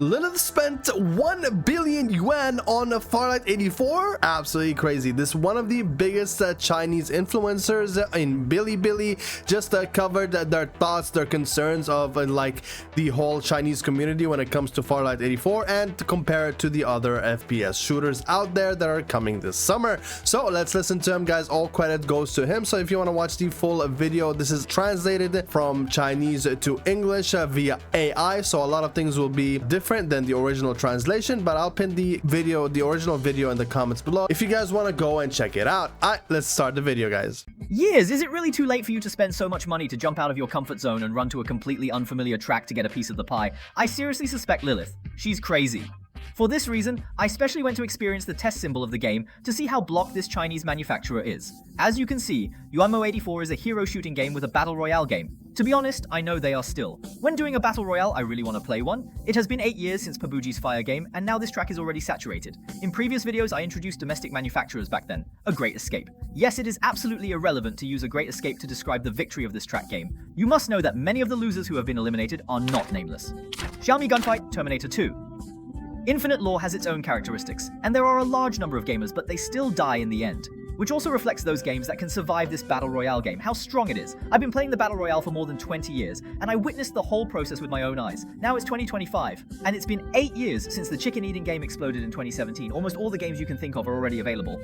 Lilith spent 1 billion yuan on Farlight 84. Absolutely crazy. This one of the biggest Chinese influencers in Bilibili just covered their thoughts, their concerns of like the whole Chinese community when it comes to Farlight 84 and to compare it to the other FPS shooters out there that are coming this summer. So let's listen to him, guys. All credit goes to him. So if you want to watch the full video, this is translated from Chinese to English via AI. So a lot of things will be different than the original translation, but I'll pin the original video in the comments below if you guys want to go and check it out. Alright, let's start the video, guys. Years, is it really too late for you to spend so much money to jump out of your comfort zone and run to a completely unfamiliar track to get a piece of the pie? I seriously suspect Lilith. She's crazy. For this reason, I especially went to experience the test symbol of the game to see how blocked this Chinese manufacturer is. As you can see, Yuanmo 84 is a hero shooting game with a battle royale game. To be honest, I know they are still. When doing a battle royale, I really want to play one. It has been 8 years since PUBG's Fire game, and now this track is already saturated. In previous videos, I introduced domestic manufacturers back then. A Great Escape. Yes, it is absolutely irrelevant to use a Great Escape to describe the victory of this track game. You must know that many of the losers who have been eliminated are not nameless. Xiaomi Gunfight, Terminator 2. Infinite Lore has its own characteristics, and there are a large number of gamers, but they still die in the end. Which also reflects those games that can survive this Battle Royale game, how strong it is. I've been playing the Battle Royale for more than 20 years, and I witnessed the whole process with my own eyes. Now it's 2025, and it's been 8 years since the chicken eating game exploded in 2017. Almost all the games you can think of are already available.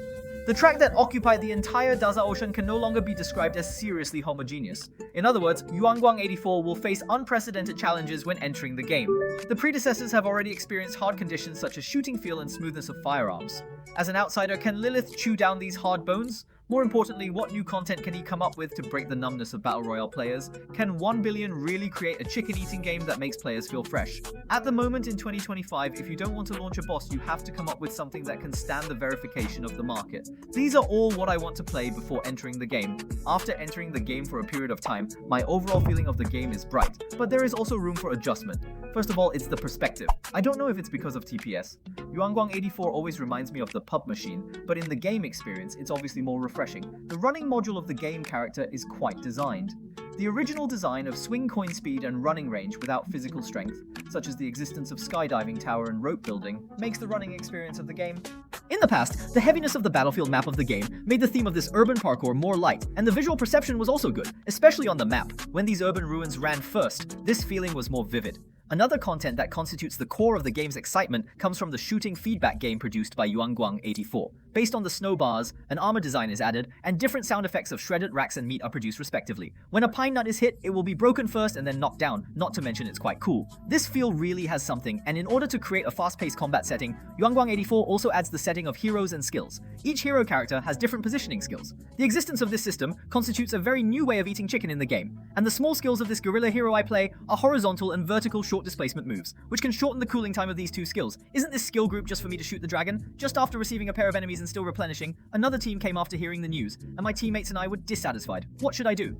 The track that occupied the entire Daza Ocean can no longer be described as seriously homogeneous. In other words, Yuanguang 84 will face unprecedented challenges when entering the game. The predecessors have already experienced hard conditions such as shooting feel and smoothness of firearms. As an outsider, can Lilith chew down these hard bones? More importantly, what new content can he come up with to break the numbness of Battle Royale players? Can 1 billion really create a chicken-eating game that makes players feel fresh? At the moment in 2025, if you don't want to launch a boss, you have to come up with something that can stand the verification of the market. These are all what I want to play before entering the game. After entering the game for a period of time, my overall feeling of the game is bright, but there is also room for adjustment. First of all, it's the perspective. I don't know if it's because of TPS. Yuanguang 84 always reminds me of the pub machine, but in the game experience, it's obviously more refreshing. The running module of the game character is quite designed. The original design of swing coin speed and running range without physical strength, such as the existence of skydiving tower and rope building, makes the running experience of the game. In the past, the heaviness of the battlefield map of the game made the theme of this urban parkour more light, and the visual perception was also good, especially on the map. When these urban ruins ran first, this feeling was more vivid. Another content that constitutes the core of the game's excitement comes from the shooting feedback game produced by Yuanguang 84. Based on the snow bars, an armor design is added, and different sound effects of shredded racks and meat are produced respectively. When a pine nut is hit, it will be broken first and then knocked down, not to mention it's quite cool. This feel really has something, and in order to create a fast-paced combat setting, Yuanguang 84 also adds the setting of heroes and skills. Each hero character has different positioning skills. The existence of this system constitutes a very new way of eating chicken in the game, and the small skills of this guerrilla hero I play are horizontal and vertical short displacement moves, which can shorten the cooling time of these two skills. Isn't this skill group just for me to shoot the dragon? Just after receiving a pair of enemies and still replenishing, another team came after hearing the news, and my teammates and I were dissatisfied. What should I do?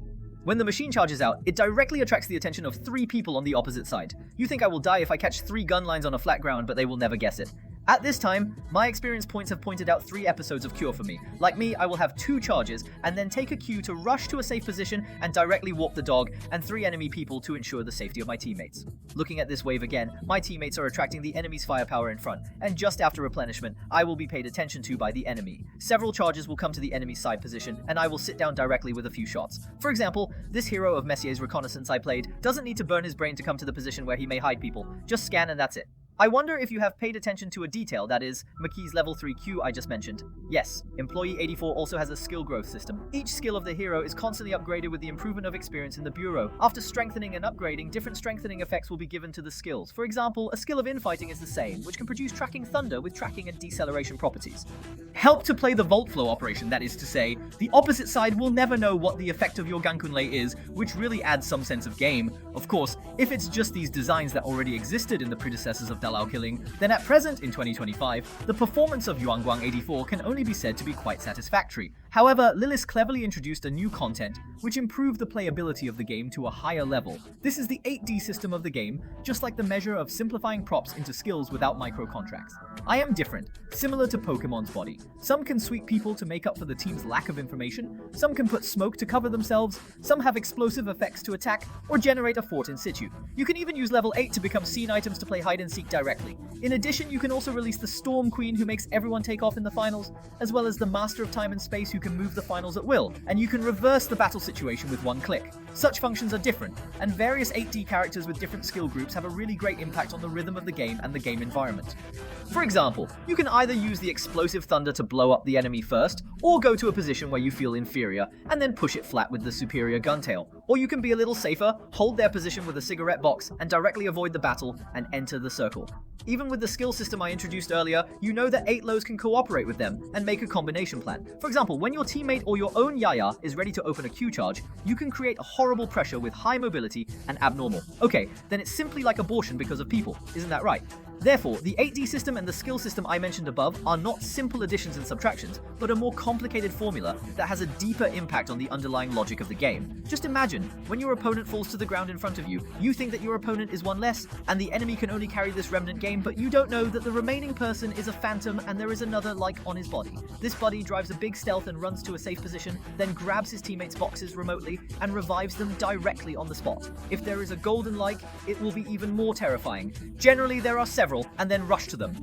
When the machine charges out, it directly attracts the attention of 3 people on the opposite side. You think I will die if I catch 3 gun lines on a flat ground, but they will never guess it. At this time, my experience points have pointed out 3 episodes of Cure for me. Like me, I will have 2 charges, and then take a cue to rush to a safe position and directly walk the dog, and 3 enemy people to ensure the safety of my teammates. Looking at this wave again, my teammates are attracting the enemy's firepower in front, and just after replenishment, I will be paid attention to by the enemy. Several charges will come to the enemy's side position, and I will sit down directly with a few shots. For example, this hero of Messier's reconnaissance I played doesn't need to burn his brain to come to the position where he may hide people. Just scan and that's it. I wonder if you have paid attention to a detail, that is, McKee's level 3 Q I just mentioned. Yes, Employee 84 also has a skill growth system. Each skill of the hero is constantly upgraded with the improvement of experience in the bureau. After strengthening and upgrading, different strengthening effects will be given to the skills. For example, a skill of infighting is the same, which can produce tracking thunder with tracking and deceleration properties. Help to play the Volt Flow operation, that is to say, the opposite side will never know what the effect of your Gankunlei is, which really adds some sense of game. Of course, if it's just these designs that already existed in the predecessors of Dalao Killing, then at present, in 2025, the performance of Yuanguang 84 can only be said to be quite satisfactory. However, Lilith cleverly introduced a new content, which improved the playability of the game to a higher level. This is the 8D system of the game, just like the measure of simplifying props into skills without micro-contracts. I am different, similar to Pokemon's body. Some can sweep people to make up for the team's lack of information, some can put smoke to cover themselves, some have explosive effects to attack, or generate a fort in situ. You can even use level 8 to become scene items to play hide and seek directly. In addition, you can also release the Storm Queen, who makes everyone take off in the finals, as well as the Master of Time and Space, who can move the finals at will, and you can reverse the battle situation with one click. Such functions are different, and various 8D characters with different skill groups have a really great impact on the rhythm of the game and the game environment. For example, you can either use the explosive thunder to blow up the enemy first, or go to a position where you feel inferior, and then push it flat with the superior gun tail. Or you can be a little safer, hold their position with a cigarette box, and directly avoid the battle and enter the circle. Even with the skill system I introduced earlier, you know that 8 lows can cooperate with them and make a combination plan. For example, when your teammate or your own Yaya is ready to open a Q charge, you can create a horrible pressure with high mobility and abnormal. Okay, then it's simply like abortion because of people, isn't that right? Therefore, the 8D system and the skill system I mentioned above are not simple additions and subtractions, but a more complicated formula that has a deeper impact on the underlying logic of the game. Just imagine, when your opponent falls to the ground in front of you, you think that your opponent is one less, and the enemy can only carry this remnant game, but you don't know that the remaining person is a phantom and there is another like on his body. This buddy drives a big stealth and runs to a safe position, then grabs his teammates' boxes remotely and revives them directly on the spot. If there is a golden like, it will be even more terrifying. Generally, there are several, and then rush to them.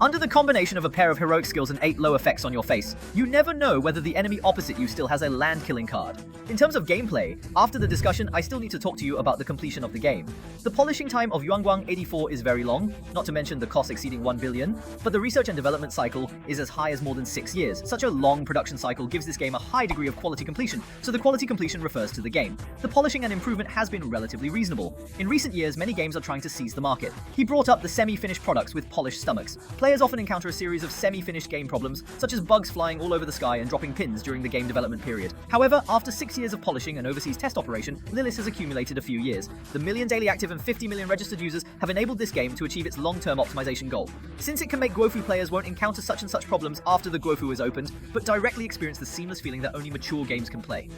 Under the combination of a pair of heroic skills and 8 low effects on your face, you never know whether the enemy opposite you still has a land-killing card. In terms of gameplay, after the discussion, I still need to talk to you about the completion of the game. The polishing time of Yuanguang 84 is very long, not to mention the cost exceeding 1 billion, but the research and development cycle is as high as more than 6 years. Such a long production cycle gives this game a high degree of quality completion, so the quality completion refers to the game. The polishing and improvement has been relatively reasonable. In recent years, many games are trying to seize the market. He brought up the semi-finished products with polished stomachs. Players often encounter a series of semi-finished game problems, such as bugs flying all over the sky and dropping pins during the game development period. However, after 6 years of polishing and overseas test operation, Lilith has accumulated a few years. The million daily active and 50 million registered users have enabled this game to achieve its long-term optimization goal. Since it can make Guofu players won't encounter such and such problems after the Guofu is opened, but directly experience the seamless feeling that only mature games can play.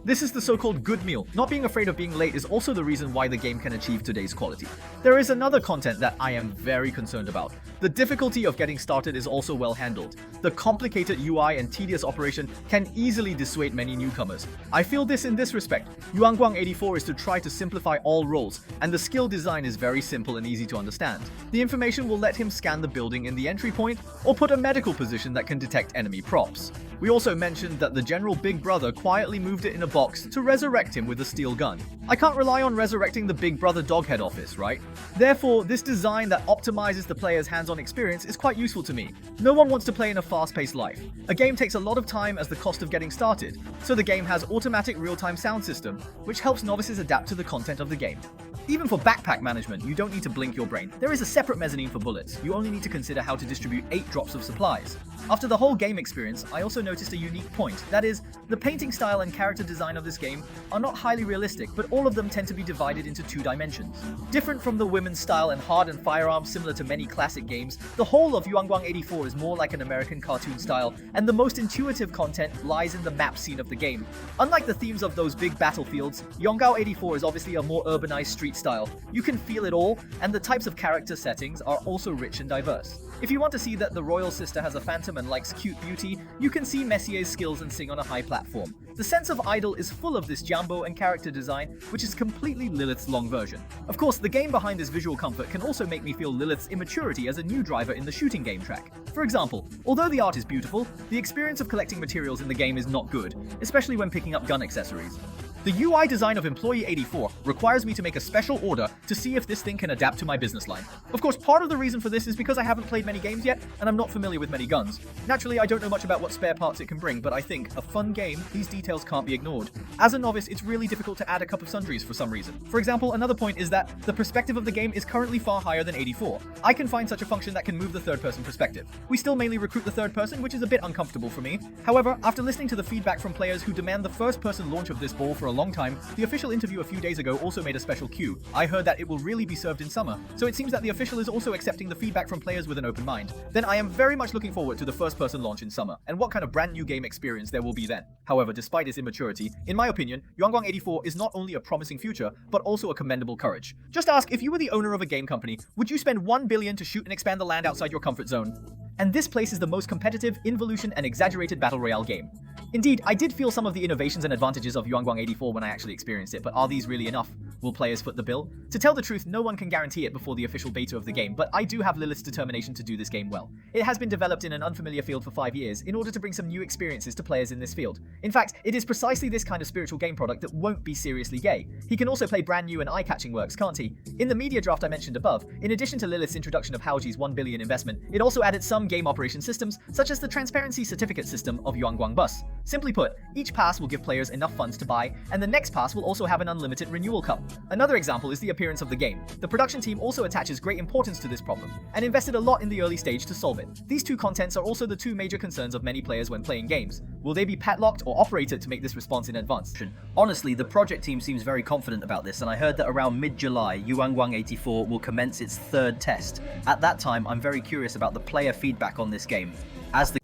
This is the so-called good meal. Not being afraid of being late is also the reason why the game can achieve today's quality. There is another content that I am very concerned about. The difficulty of getting started is also well handled. The complicated UI and tedious operation can easily dissuade many newcomers. I feel this in this respect. Yuanguang 84 is to try to simplify all roles, and the skill design is very simple and easy to understand. The information will let him scan the building in the entry point, or put a medical position that can detect enemy props. We also mentioned that the General Big Brother quietly moved it in a box to resurrect him with a steel gun. I can't rely on resurrecting the Big Brother Doghead office, right? Therefore, this design that optimizes the player's hands-on experience is quite useful to me. No one wants to play in a fast-paced life. A game takes a lot of time as the cost of getting started, so the game has automatic real-time sound system, which helps novices adapt to the content of the game. Even for backpack management, you don't need to blink your brain. There is a separate mezzanine for bullets. You only need to consider how to distribute 8 drops of supplies. After the whole game experience, I also noticed a unique point. That is, the painting style and character design of this game are not highly realistic, but all of them tend to be divided into 2 dimensions. Different from the women's style and hardened firearms similar to many classic games, the whole of Yuanguang 84 is more like an American cartoon style, and the most intuitive content lies in the map scene of the game. Unlike the themes of those big battlefields, Yuanguang 84 is obviously a more urbanized street style. You can feel it all, and the types of character settings are also rich and diverse. If you want to see that the royal sister has a phantom and likes cute beauty, you can see Messier's skills and sing on a high platform. The sense of idol is full of this jambo and character design, which is completely Lilith's long version. Of course, the game behind this visual comfort can also make me feel Lilith's immaturity as a new driver in the shooting game track. For example, although the art is beautiful, the experience of collecting materials in the game is not good, especially when picking up gun accessories. The UI design of Employee 84 requires me to make a special order to see if this thing can adapt to my business line. Of course, part of the reason for this is because I haven't played many games yet, and I'm not familiar with many guns. Naturally, I don't know much about what spare parts it can bring, but I think, a fun game, these details can't be ignored. As a novice, it's really difficult to add a cup of sundries for some reason. For example, another point is that the perspective of the game is currently far higher than 84. I can find such a function that can move the third-person perspective. We still mainly recruit the third person, which is a bit uncomfortable for me. However, after listening to the feedback from players who demand the first-person launch of this ball for a long time, the official interview a few days ago also made a special queue. I heard that it will really be served in summer, so it seems that the official is also accepting the feedback from players with an open mind. Then I am very much looking forward to the first-person launch in summer, and what kind of brand new game experience there will be then. However, despite its immaturity, in my opinion, Yuanguang 84 is not only a promising future, but also a commendable courage. Just ask, if you were the owner of a game company, would you spend 1 billion to shoot and expand the land outside your comfort zone? And this place is the most competitive, involution, and exaggerated battle royale game. Indeed, I did feel some of the innovations and advantages of Yuanguang 84 when I actually experienced it, but are these really enough? Will players foot the bill? To tell the truth, no one can guarantee it before the official beta of the game, but I do have Lilith's determination to do this game well. It has been developed in an unfamiliar field for 5 years in order to bring some new experiences to players in this field. In fact, it is precisely this kind of spiritual game product that won't be seriously gay. He can also play brand new and eye-catching works, can't he? In the media draft I mentioned above, in addition to Lilith's introduction of Haoji's 1 billion investment, it also added some game operation systems, such as the transparency certificate system of Yuanguang Bus. Simply put, each pass will give players enough funds to buy, and the next pass will also have an unlimited renewal cup. Another example is the appearance of the game. The production team also attaches great importance to this problem, and invested a lot in the early stage to solve it. These two contents are also the two major concerns of many players when playing games. Will they be padlocked or operated to make this response in advance? Honestly, the project team seems very confident about this, and I heard that around mid-July, Yuanguang 84 will commence its third test. At that time, I'm very curious about the player feedback on this game. As the